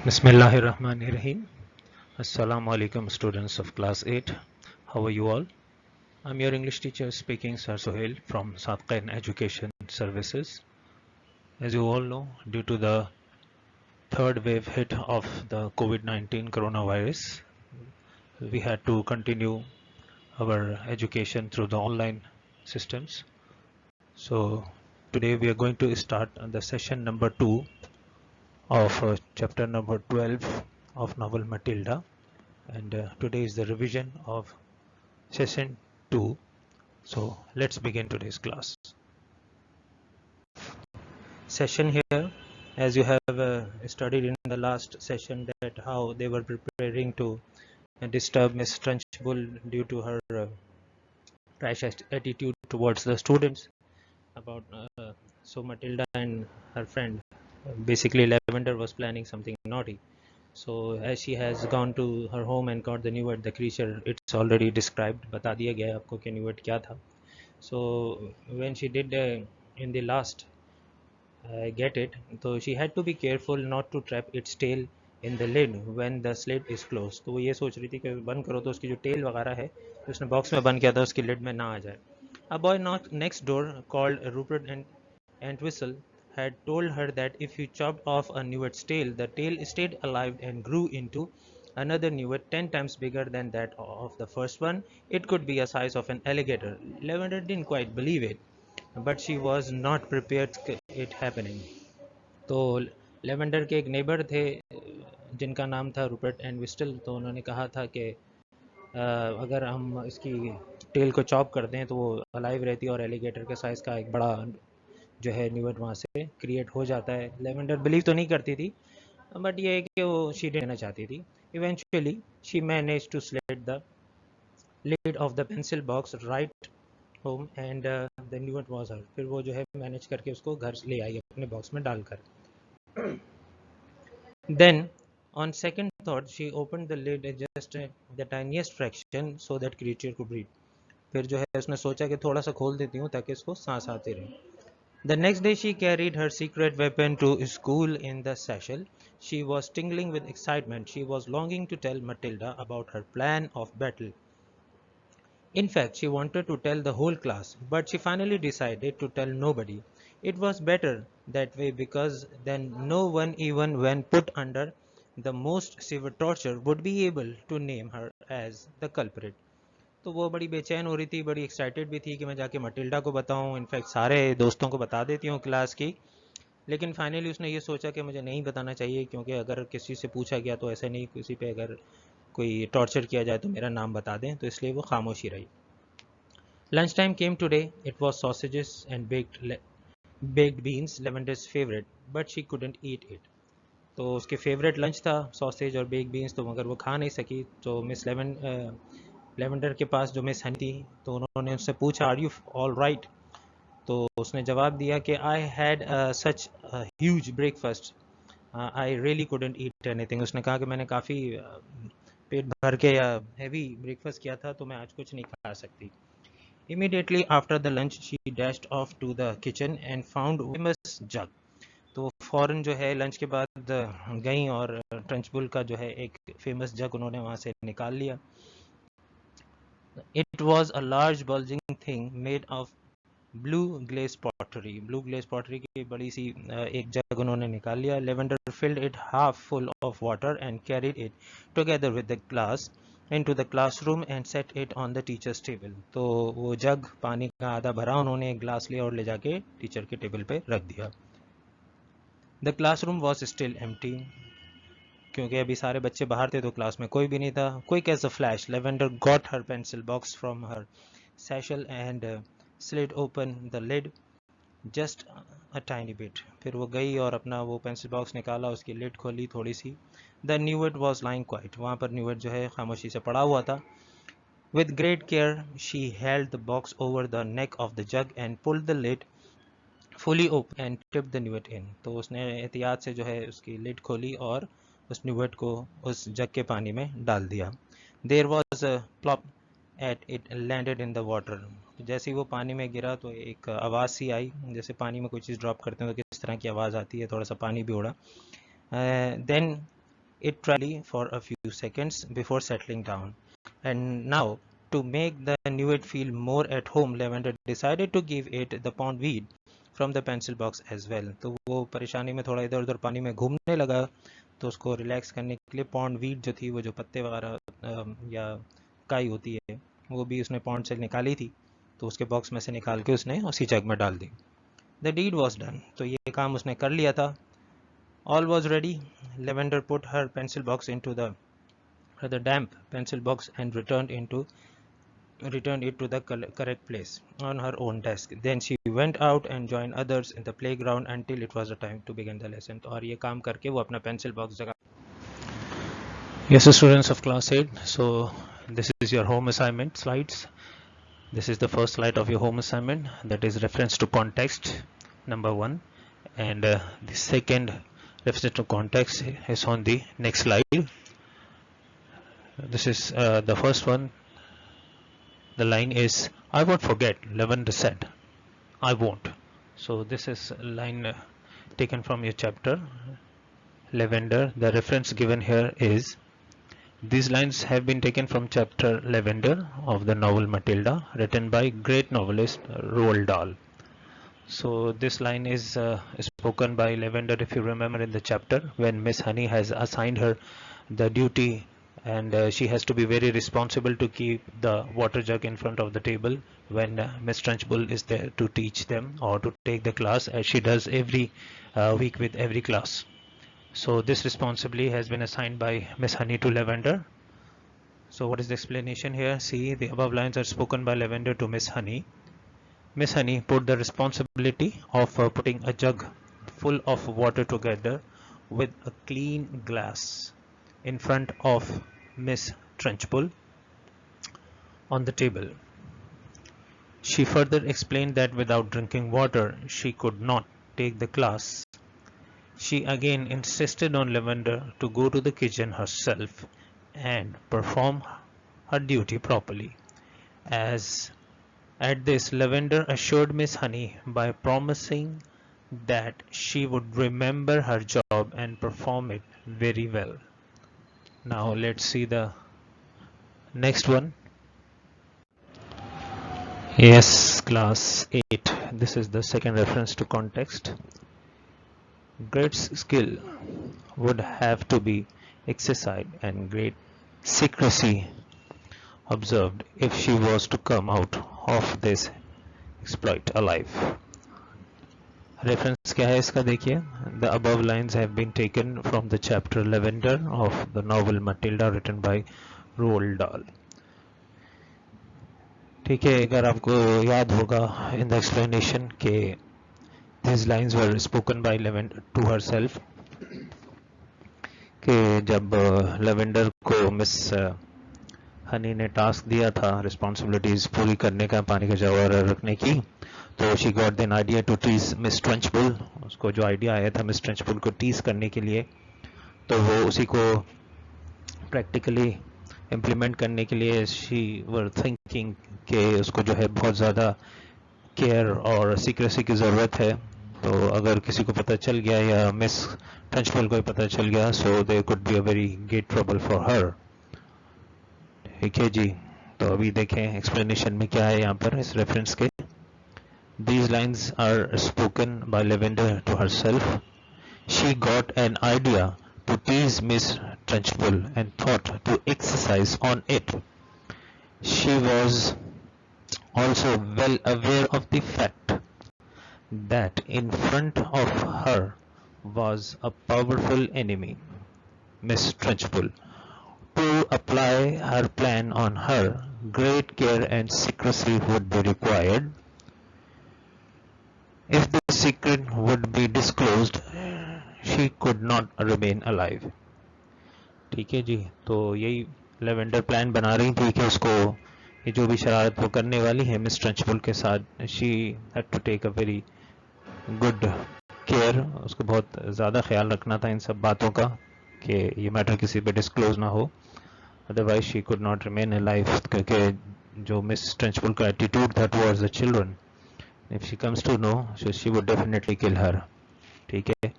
Bismillahirrahmanirrahim. Assalamu alaikum students of class 8. How are you all? I'm your English teacher speaking Sir Sohail from Sadqain Education Services. As you all know, due to the third wave hit of the COVID-19 coronavirus, we had to continue our education through the online systems. So today we are going to start the session number 2 of chapter number 12 of novel Matilda. And today is the revision of session 2. So let's begin today's class. Session here, as you have studied in the last session, that how they were preparing to disturb Miss Trunchbull due to her trash attitude towards the students. About so Matilda and her friend, basically Lavender, was planning something naughty. So as she has gone to her home and got the new word, the creature, it's already described. बता दिया गया है आपको कि new word क्या था. So when she did in the last get it, so she had to be careful not to trap its tail in the lid when the slit is closed. तो वो ये सोच रही थी कि बंद करो तो उसकी जो टेल वगैरह है तो उसने बॉक्स में बंद किया था उसकी लिड में ना आ जाए. A boy next door called Rupert Entwistle had told her that if you chopped off a newt's tail, the tail stayed alive and grew into another newt 10 times bigger than that of the first one. It could be a size of an alligator. Lavender didn't quite believe it, but she was not prepared it happening. तो lavender के एक neighbour थे जिनका नाम था Rupert and विस्टल. तो उन्होंने कहा था कि अगर हम इसकी टेल को चॉप कर दें तो वो अलाइव रहती है और एलिगेटर के साइज़ का एक बड़ा जो है न्यूट वहाँ से क्रिएट हो जाता है. लेवेंडर बिलीव तो नहीं करती थी, बट ये है कि वो शी देना चाहती थी. Eventually she manage to slate the lid of the pencil box right home and the newt was her. फिर वो जो है मैनेज करके उसको घर ले आई अपने बॉक्स में डालकर. Then on second thought she opened the lid just the tiniest fraction so that creature could breathe. फिर जो है उसने सोचा कि थोड़ा सा खोल देती हूँ ताकि इसको सांस आती रहे. The next day she carried her secret weapon to school in the satchel. She was tingling with excitement. She was longing to tell Matilda about her plan of battle. In fact, she wanted to tell the whole class, but she finally decided to tell nobody. It was better that way because then no one, even when put under the most severe torture, would be able to name her as the culprit. तो वो बड़ी बेचैन हो रही थी, बड़ी excited भी थी कि मैं जाके मटिल्डा को बताऊं, इनफैक्ट सारे दोस्तों को बता देती हूँ क्लास की. लेकिन फाइनली उसने ये सोचा कि मुझे नहीं बताना चाहिए, क्योंकि अगर किसी से पूछा गया तो ऐसा नहीं, किसी पे अगर कोई टॉर्चर किया जाए तो मेरा नाम बता दें. तो इसलिए वो खामोशी रही. Lunch time came today. It was sausages and baked beans, Lavender's favorite, but she couldn't eat it. तो उसके फेवरेट लंच था सॉसेज और बेक बीन्स, तो मगर वो खा नहीं सकी. तो मिस लेवेंडर के पास जो मिस हनी थी, तो उन्होंने उससे पूछा आर यू ऑल राइट. तो उसने जवाब दिया कि I had such huge breakfast, I really couldn't eat anything. उसने कहा कि मैंने काफ़ी पेट भर के या हैवी ब्रेकफास्ट किया था तो मैं आज कुछ नहीं खा सकती. Immediately after the lunch, she dashed off to the kitchen and found famous jug. तो फ़ौरन जो है लंच के बाद गई और ट्रंचबुल का जो है एक फेमस जग उन्होंने वहाँ से निकाल लिया. It was a large bulging thing made of blue glaze pottery. Blue glaze pottery की बड़ी सी एक जग उन्होंने निकाल लिया. Lavender filled it half full of water and carried it together with the glass into the classroom and set it on the teacher's table. तो वो जग पानी का आधा भरा, उन्होंने एक ग्लास लिया और ले जाके टीचर के टेबल पे रख दिया. The classroom was still empty. क्योंकि अभी सारे बच्चे बाहर थे तो क्लास में कोई भी नहीं था. Quick as a flash, Lavender got her pencil box from her satchel and slid open the lid just a tiny bit. फिर वो गई और अपना वो पेंसिल बॉक्स निकाला, उसकी लिड खोली थोड़ी सी. The newt was lying quiet. वहाँ पर न्यूट जो है खामोशी से पड़ा हुआ था. With great care, she held the box over the neck of the jug and pulled the lid fully open and tipped the newt in. तो उसने एहतियात से जो है उसकी लिड खोली और उस न्यूट को उस जग के पानी में डाल दिया. There was a plop at it landed in the water. जैसे ही वो पानी में गिरा तो एक आवाज़ सी आई, जैसे पानी में कोई चीज़ ड्रॉप करते हैं तो किस तरह की आवाज़ आती है, थोड़ा सा पानी भी उड़ा. Then it tried for a few seconds before settling down. And now, to make the Newt feel more at home, Lavender decided to give it the pond weed from the pencil box as well. तो वो परेशानी में थोड़ा इधर उधर पानी में घूमने लगा, तो उसको रिलैक्स करने के लिए पॉन्ड वीड जो थी, वो जो पत्ते वगैरह या काई होती है, वो भी उसने पॉन्ड से निकाली थी, तो उसके बॉक्स में से निकाल के उसने उसी जग में डाल दी. The deed was done. तो ये काम उसने कर लिया था. All was ready. Lavender put her pencil box into the damp pencil box and returned it to the correct place on her own desk. Then she went out and joined others in the playground until it was the time to begin the lesson. तो और ये काम करके वो अपना pencil box जगह. Yes, students of class 8, so this is your home assignment slides. This is the first slide of your home assignment, that is reference to context number 1, and the second reference to context is on the next slide. This is the first one. The line is, I won't forget, Lavender said. I won't. So this is a line taken from your chapter Lavender. The reference given here is, these lines have been taken from chapter Lavender of the novel Matilda, written by great novelist Roald Dahl. So this line is spoken by Lavender, if you remember, in the chapter when Miss Honey has assigned her the duty, and she has to be very responsible to keep the water jug in front of the table when Miss Trunchbull is there to teach them or to take the class, as she does every week with every class. So this responsibility has been assigned by Miss Honey to Lavender. So what is the explanation here? See, the above lines are spoken by Lavender to Miss Honey. Miss Honey put the responsibility of putting a jug full of water together with a clean glass in front of Miss Trunchbull on the table. She further explained that without drinking water, she could not take the class. She again insisted on Lavender to go to the kitchen herself and perform her duty properly. At this, Lavender assured Miss Honey by promising that she would remember her job and perform it very well. Now let's see the next one. Yes, class 8. This is the second reference to context. Great skill would have to be exercised and great secrecy observed if she was to come out of this exploit alive. Reference क्या है इसका देखिए. The above lines have been taken from the chapter Lavender of the novel Matilda, written by Roald Dahl. ठीक है, अगर आपको याद होगा in the explanation के these lines were spoken by Lavender to herself, कि जब Lavender को मिस हनी ने टास्क दिया था रिस्पॉन्सिबिलिटीज पूरी करने का, पानी का जग रखने की, तो she got then idea to tease Miss Trunchbull. उसको जो आइडिया आया था मिस ट्रंचबुल को टीज करने के लिए, तो वो उसी को प्रैक्टिकली इम्प्लीमेंट करने के लिए शी वर थिंकिंग कि उसको जो है बहुत ज़्यादा केयर और सीक्रेसी की ज़रूरत है. तो अगर किसी को पता चल गया या मिस ट्रंचबुल को पता चल गया, so there could be a very great trouble for her. ठीक है जी, तो अभी देखें एक्सप्लेनेशन में क्या है यहाँ पर इस रेफरेंस के. These lines are spoken by Lavender to herself. She got an idea to tease Miss Trunchbull and thought to exercise on it. She was also well aware of the fact that in front of her was a powerful enemy, Miss Trunchbull. To apply her plan on her, great care and secrecy would be required. If the secret would be disclosed, she could not remain alive. ठीक है जी, तो यही lavender plan बना रही थी कि उसको ये जो भी शरारत वो करने वाली है मिस ट्रंचबुल के साथ, she had to take a very good care. उसको बहुत ज़्यादा ख्याल रखना था इन सब बातों का कि ये मैटर किसी पे डिस्क्लोज ना हो, otherwise she could not remain alive. क्योंकि जो मिस ट्रंचबुल का एटीट्यूड था towards the children, if she comes to know, she would definitely kill her. ठीक है.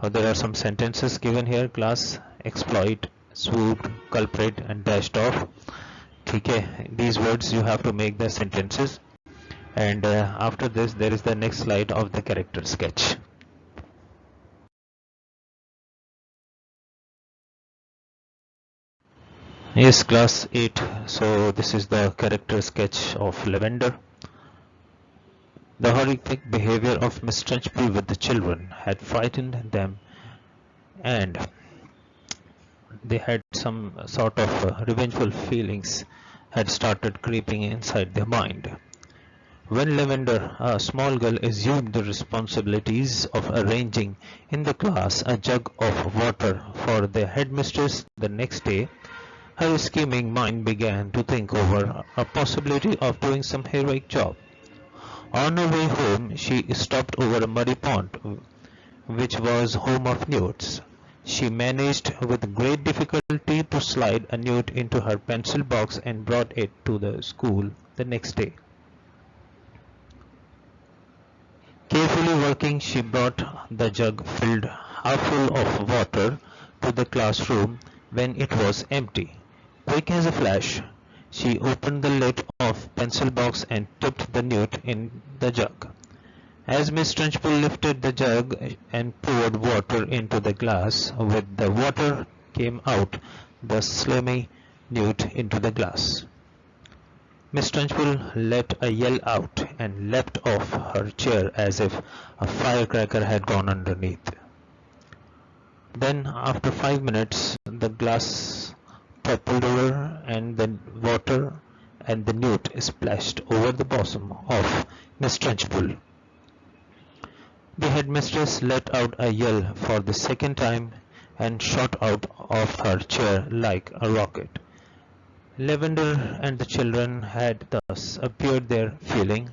Now there are some sentences given here, class exploit, swooped, culprit and dashed off. Okay, these words you have to make the sentences, and after this there is the next slide of the character sketch. Yes, class 8. So this is the character sketch of Lavender. The horrific behavior of Miss Trunchbull with the children had frightened them, and they had some sort of revengeful feelings had started creeping inside their mind. When Lavender, a small girl, assumed the responsibilities of arranging in the class a jug of water for the headmistress the next day, her scheming mind began to think over a possibility of doing some heroic job. On her way home, she stopped over a muddy pond, which was home of newts. She managed with great difficulty to slide a newt into her pencil box and brought it to the school the next day. Carefully working, she brought the jug filled half full of water to the classroom when it was empty. Quick as a flash, she opened the lid of pencil box and tipped the newt in the jug. As Miss Trunchbull lifted the jug and poured water into the glass, with the water came out the slimy newt into the glass. Miss Trunchbull let a yell out and leapt off her chair as if a firecracker had gone underneath. Then, after 5 minutes, the glass toppled over and the water and the newt splashed over the bosom of Miss Trunchbull. The headmistress let out a yell for the second time and shot out of her chair like a rocket. Lavender and the children had thus appeared their feelings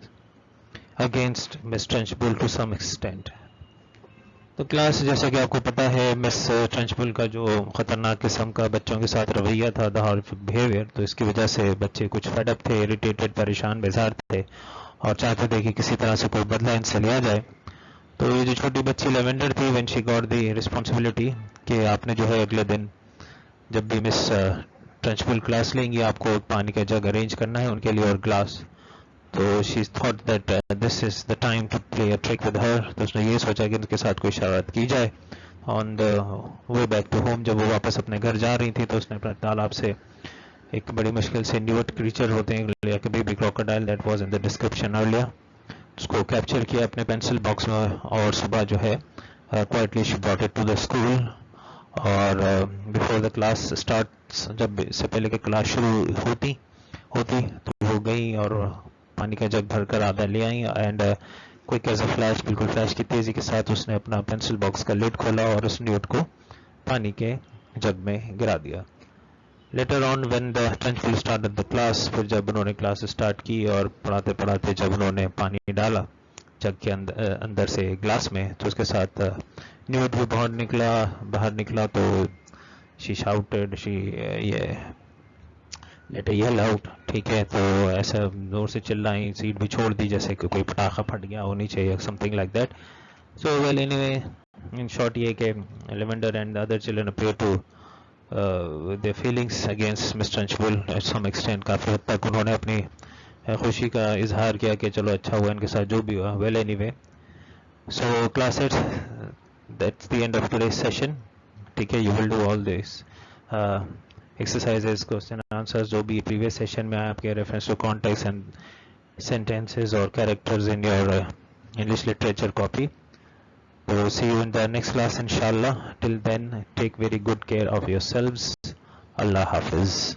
against Miss Trunchbull to some extent. तो class जैसा कि आपको पता है miss ट्रंचबुल का जो खतरनाक किस्म का बच्चों के साथ रवैया था, द हॉरिफिक बिहेवियर, तो इसकी वजह से बच्चे कुछ फेड अप थे, इरिटेटेड, परेशान, बेजार थे और चाहते थे कि किसी तरह से कोई बदला इनसे लिया जाए. तो ये जो छोटी बच्ची लेवेंडर थी, when she got the responsibility कि आपने जो है अगले दिन जब भी मिस ट्रंचबुल क्लास लेंगी आपको पानी का जग अरेंज करना है उनके लिए और ग्लास. तो she thought that this is the time to play a trick with her. तो उसने ये सोचा कि उनके साथ कोई शरारत की जाए. On the way back to home, जब वो वापस अपने घर जा रही थी तो उसने अपने तालाब से एक बड़ी मुश्किल से न्यूट क्रीचर होते हैं, like a baby crocodile, that was in the description earlier, उसको कैप्चर किया अपने पेंसिल बॉक्स में और सुबह जो है quietly she brought it to the school. और बिफोर द क्लास स्टार्ट्स, जब इससे पहले कि क्लास शुरू होती तो वो गई और पानी का जग भरकर आधा ले आई and quick as a flash, बिल्कुल फ्लैश की तेजी के साथ उसने अपना पेंसिल बॉक्स का लिड खोला और उस न्यूट को पानी के जग में गिरा दिया. Later on when the Trunchbull started the class, फिर जब उन्होंने क्लास स्टार्ट की और पढ़ाते पढ़ाते जब उन्होंने पानी डाला जग के अंदर से ग्लास में, तो उसके साथ न्यूट भी बाहर निकला तो शी शाउटेड, शी ये लेट अ येल आउट. ठीक है, तो ऐसा जोर से चिल्लाई, सीट भी छोड़ दी जैसे कि कोई पटाखा फट गया हो नीचे या something like that. So well anyway, in short ये कि Lavender and other children appear to their feelings against Miss Trunchbull at some extent. काफ़ी हद तक उन्होंने अपनी खुशी का इजहार किया कि चलो अच्छा हुआ इनके साथ जो भी हुआ. Well anyway, so class 8, that's the end of today's session. ठीक है, you will do all this exercises, question and answers जो भी previous session में आया आपके reference to context and sentences or characters in your English literature copy. So see you in the next class inshallah. Till then, take very good care of yourselves. Allah Hafiz.